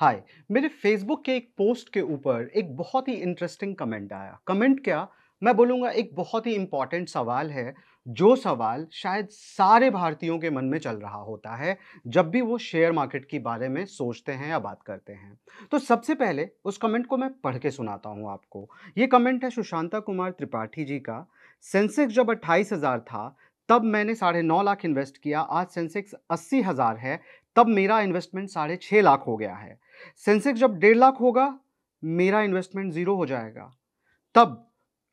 हाय। मेरे फेसबुक के एक पोस्ट के ऊपर एक बहुत ही इंटरेस्टिंग कमेंट आया। कमेंट क्या, मैं बोलूँगा एक बहुत ही इम्पॉर्टेंट सवाल है। जो सवाल शायद सारे भारतीयों के मन में चल रहा होता है जब भी वो शेयर मार्केट के बारे में सोचते हैं या बात करते हैं। तो सबसे पहले उस कमेंट को मैं पढ़ के सुनाता हूँ आपको। ये कमेंट है सुशांता कुमार त्रिपाठी जी का। सेंसेक्स जब 28,000 था तब मैंने 9.5 लाख इन्वेस्ट किया। आज सेंसेक्स 80,000 है, तब मेरा इन्वेस्टमेंट 6.5 लाख हो गया है। सेंसेक्स जब 1.5 लाख होगा, मेरा इन्वेस्टमेंट ज़ीरो हो जाएगा। तब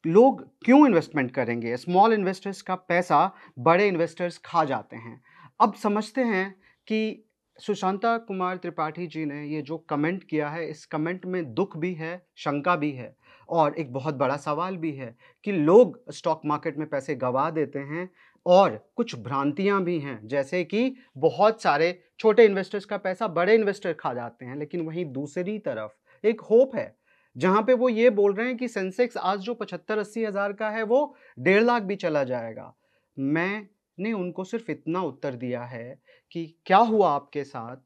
लोग क्यों इन्वेस्टमेंट करेंगे? स्मॉल इन्वेस्टर्स का पैसा बड़े इन्वेस्टर्स खा जाते हैं। अब समझते हैं कि सुशांता कुमार त्रिपाठी जी ने ये जो कमेंट किया है, इस कमेंट में दुःख भी है, शंका भी है और एक बहुत बड़ा सवाल भी है कि लोग स्टॉक मार्केट में पैसे गँवा देते हैं और कुछ भ्रांतियाँ भी हैं, जैसे कि बहुत सारे छोटे इन्वेस्टर्स का पैसा बड़े इन्वेस्टर खा जाते हैं। लेकिन वहीं दूसरी तरफ एक होप है, जहाँ पे वो ये बोल रहे हैं कि सेंसेक्स आज जो 75-80 हज़ार का है, वो 1.5 लाख भी चला जाएगा। मैंने उनको सिर्फ़ इतना उत्तर दिया है कि क्या हुआ आपके साथ?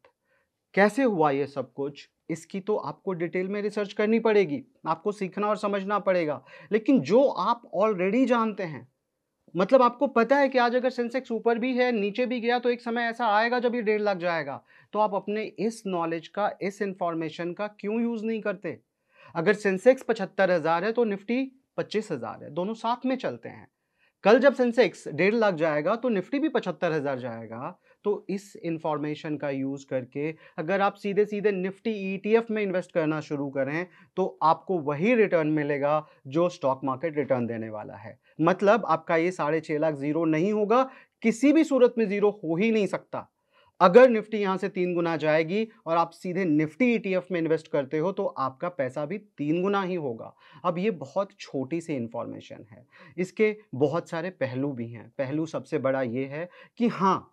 कैसे हुआ ये सब कुछ? इसकी तो आपको डिटेल में रिसर्च करनी पड़ेगी, आपको सीखना और समझना पड़ेगा। लेकिन जो आप ऑलरेडी जानते हैं, मतलब आपको पता है कि आज अगर सेंसेक्स ऊपर भी है, नीचे भी गया तो एक समय ऐसा आएगा जब ये 1.5 लाख जाएगा। तो आप अपने इस नॉलेज का, इस इन्फॉर्मेशन का क्यों यूज़ नहीं करते? अगर सेंसेक्स 75,000 है तो निफ्टी 25,000 है, दोनों साथ में चलते हैं। कल जब सेंसेक्स 1.5 लाख जाएगा तो निफ्टी भी 75,000 जाएगा। तो इस इंफॉर्मेशन का यूज़ करके अगर आप सीधे-सीधे निफ्टी ईटीएफ में इन्वेस्ट करना शुरू करें, तो आपको वही रिटर्न मिलेगा जो स्टॉक मार्केट रिटर्न देने वाला है। मतलब आपका ये 6.5 लाख ज़ीरो नहीं होगा, किसी भी सूरत में ज़ीरो हो ही नहीं सकता। अगर निफ्टी यहाँ से 3 गुना जाएगी और आप सीधे निफ्टी ईटीएफ में इन्वेस्ट करते हो, तो आपका पैसा भी 3 गुना ही होगा। अब ये बहुत छोटी सी इंफॉर्मेशन है। इसके बहुत सारे पहलू भी हैं। पहलू सबसे बड़ा ये है कि हाँ,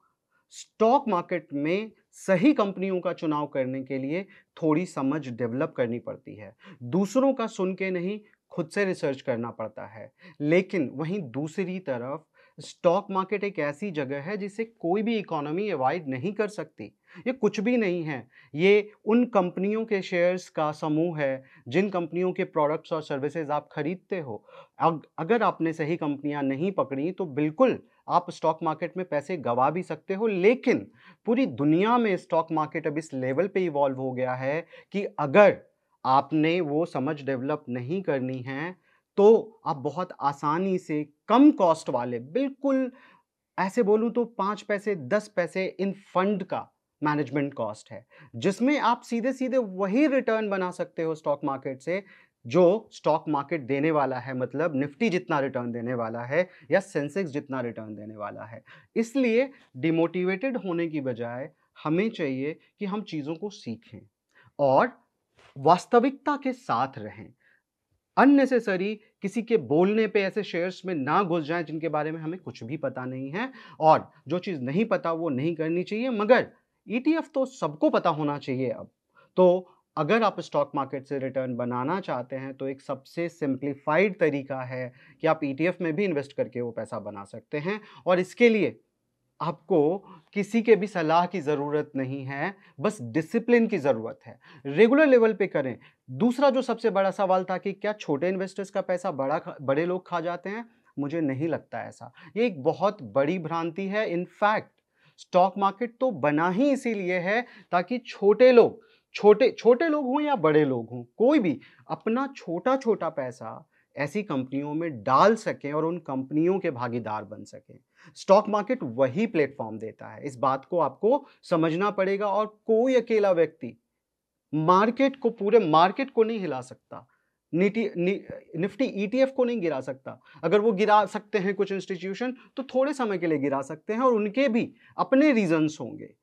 स्टॉक मार्केट में सही कंपनियों का चुनाव करने के लिए थोड़ी समझ डेवलप करनी पड़ती है। दूसरों का सुन के नहीं, खुद से रिसर्च करना पड़ता है। लेकिन वहीं दूसरी तरफ स्टॉक मार्केट एक ऐसी जगह है जिसे कोई भी इकोनॉमी अवॉइड नहीं कर सकती। ये कुछ भी नहीं है। ये उन कंपनियों के शेयर्स का समूह है, जिन कंपनियों के प्रोडक्ट्स और सर्विसेज आप खरीदते हो। अगर आपने सही कंपनियां नहीं पकड़ी तो बिल्कुल आप स्टॉक मार्केट में पैसे गवा भी सकते हो। लेकिन पूरी दुनिया में स्टॉक मार्केट अब इस लेवल पे इवॉल्व हो गया है कि अगर आपने वो समझ डेवलप नहीं करनी है, तो आप बहुत आसानी से कम कॉस्ट वाले, बिल्कुल ऐसे बोलूँ तो 5 पैसे, 10 पैसे इन फंड का मैनेजमेंट कॉस्ट है, जिसमें आप सीधे-सीधे वही रिटर्न बना सकते हो स्टॉक मार्केट से, जो स्टॉक मार्केट देने वाला है, मतलब निफ्टी जितना रिटर्न देने वाला है या सेंसेक्स जितना रिटर्न देने वाला है। इसलिए डिमोटिवेटेड होने की बजाय हमें चाहिए कि हम चीज़ों को सीखें और वास्तविकता के साथ रहें। अननेसेसरी किसी के बोलने पे ऐसे शेयर्स में ना घुस जाएँ जिनके बारे में हमें कुछ भी पता नहीं है, और जो चीज़ नहीं पता वो नहीं करनी चाहिए। मगर ईटीएफ तो सबको पता होना चाहिए अब। तो अगर आप स्टॉक मार्केट से रिटर्न बनाना चाहते हैं तो एक सबसे सिंप्लीफाइड तरीका है कि आप ईटीएफ में भी इन्वेस्ट करके वो पैसा बना सकते हैं, और इसके लिए आपको किसी के भी सलाह की ज़रूरत नहीं है, बस डिसिप्लिन की ज़रूरत है। रेगुलर लेवल पे करें। दूसरा जो सबसे बड़ा सवाल था कि क्या छोटे इन्वेस्टर्स का पैसा बड़े लोग खा जाते हैं? मुझे नहीं लगता ऐसा। ये एक बहुत बड़ी भ्रांति है। इनफैक्ट स्टॉक मार्केट तो बना ही इसीलिए है ताकि छोटे लोग हों या बड़े लोग हों, कोई भी अपना छोटा-छोटा पैसा ऐसी कंपनियों में डाल सकें और उन कंपनियों के भागीदार बन सकें। स्टॉक मार्केट वही प्लेटफ़ॉर्म देता है। इस बात को आपको समझना पड़ेगा, और कोई अकेला व्यक्ति पूरे मार्केट को नहीं हिला सकता। निफ्टी ईटीएफ को नहीं गिरा सकता। अगर वो गिरा सकते हैं कुछ इंस्टीट्यूशन, तो थोड़े समय के लिए गिरा सकते हैं और उनके भी अपने रीज़न्स होंगे।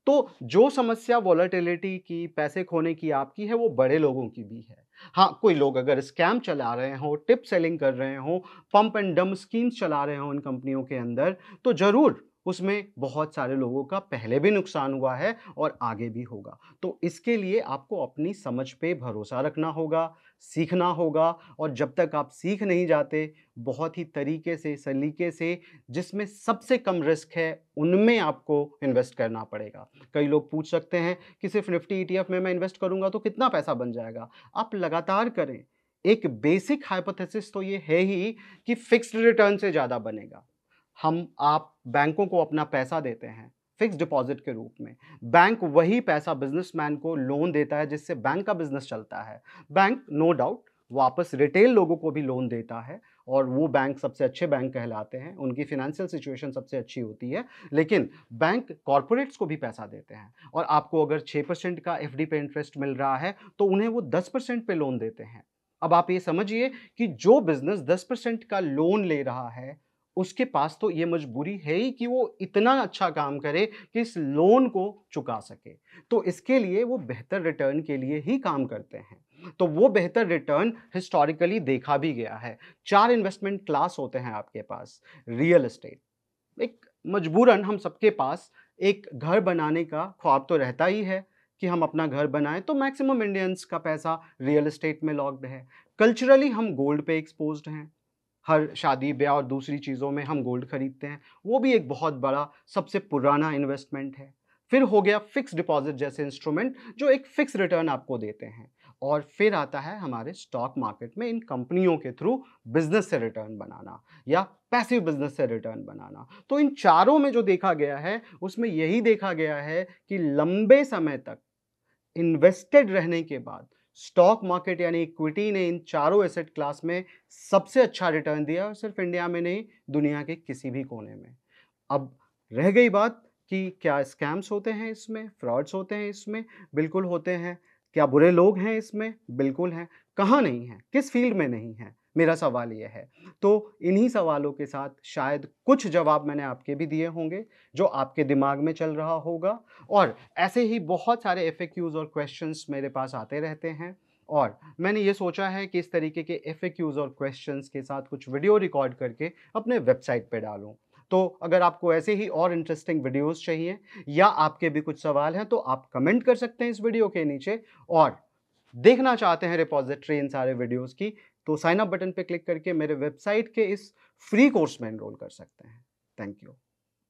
तो जो समस्या वोलेटिलिटी की, पैसे खोने की आपकी है, वो बड़े लोगों की भी है। हाँ, कोई लोग अगर स्कैम चला रहे हों, टिप सेलिंग कर रहे हों, पंप एंड डंप स्कीम्स चला रहे हों इन कंपनियों के अंदर, तो ज़रूर उसमें बहुत सारे लोगों का पहले भी नुकसान हुआ है और आगे भी होगा। तो इसके लिए आपको अपनी समझ पे भरोसा रखना होगा, सीखना होगा और जब तक आप सीख नहीं जाते, बहुत ही तरीके से, सलीके से, जिसमें सबसे कम रिस्क है, उनमें आपको इन्वेस्ट करना पड़ेगा। कई लोग पूछ सकते हैं कि सिर्फ़ निफ्टी ईटीएफ में मैं इन्वेस्ट करूँगा तो कितना पैसा बन जाएगा? आप लगातार करें। एक बेसिक हाइपोथेसिस तो ये है ही कि फिक्स्ड रिटर्न से ज़्यादा बनेगा। आप बैंकों को अपना पैसा देते हैं, फिक्स्ड डिपॉज़िट के रूप में। बैंक वही पैसा बिज़नेसमैन को लोन देता है जिससे बैंक का बिज़नेस चलता है। बैंक नो डाउट वापस रिटेल लोगों को भी लोन देता है और वो बैंक सबसे अच्छे बैंक कहलाते हैं, उनकी फ़ाइनेंशियल सिचुएशन सबसे अच्छी होती है। लेकिन बैंक कॉर्पोरेट्स को भी पैसा देते हैं और आपको अगर 6% का एफडी पे इंटरेस्ट मिल रहा है, तो उन्हें वो 10% पे लोन देते हैं। अब आप ये समझिए कि जो बिज़नेस 10% का लोन ले रहा है, उसके पास तो ये मजबूरी है ही कि वो इतना अच्छा काम करे कि इस लोन को चुका सके। तो इसके लिए वो बेहतर रिटर्न के लिए ही काम करते हैं। तो वो बेहतर रिटर्न हिस्टोरिकली देखा भी गया है। 4 इन्वेस्टमेंट क्लास होते हैं आपके पास। रियल एस्टेट, एक मजबूरन हम सबके पास एक घर बनाने का ख्वाब तो रहता ही है कि हम अपना घर बनाएं, तो मैक्सिमम इंडियंस का पैसा रियल एस्टेट में लॉक्ड है। कल्चरली हम गोल्ड पे एक्सपोज्ड हैं। हर शादी ब्याह और दूसरी चीज़ों में हम गोल्ड खरीदते हैं, वो भी एक बहुत बड़ा सबसे पुराना इन्वेस्टमेंट है। फिर हो गया फिक्स डिपॉजिट जैसे इंस्ट्रूमेंट जो एक फिक्स रिटर्न आपको देते हैं। और फिर आता है हमारे स्टॉक मार्केट में इन कंपनियों के थ्रू बिजनेस से रिटर्न बनाना या पैसिव बिजनेस से रिटर्न बनाना। तो इन चारों में जो देखा गया है उसमें यही देखा गया है कि लंबे समय तक इन्वेस्टेड रहने के बाद स्टॉक मार्केट यानी इक्विटी ने इन चारों एसेट क्लास में सबसे अच्छा रिटर्न दिया और सिर्फ इंडिया में नहीं, दुनिया के किसी भी कोने में। अब रह गई बात कि क्या स्कैम्स होते हैं इसमें, फ्रॉड्स होते हैं इसमें? बिल्कुल होते हैं। क्या बुरे लोग हैं इसमें? बिल्कुल हैं। कहाँ नहीं हैं? किस फील्ड में नहीं हैं? मेरा सवाल ये है। तो इन्हीं सवालों के साथ शायद कुछ जवाब मैंने आपके भी दिए होंगे, जो आपके दिमाग में चल रहा होगा और ऐसे ही बहुत सारे एफएक्यूज़ और क्वेश्चंस मेरे पास आते रहते हैं और मैंने ये सोचा है कि इस तरीके के एफएक्यूज़ और क्वेश्चंस के साथ कुछ वीडियो रिकॉर्ड करके अपने वेबसाइट पे डालूँ। तो अगर आपको ऐसे ही और इंटरेस्टिंग वीडियोस चाहिए या आपके भी कुछ सवाल हैं, तो आप कमेंट कर सकते हैं इस वीडियो के नीचे और देखना चाहते हैं रिपॉजिटरी इन सारे वीडियोस की, तो साइन अप बटन पे क्लिक करके मेरे वेबसाइट के इस फ्री कोर्स में एनरोल कर सकते हैं। Thank you.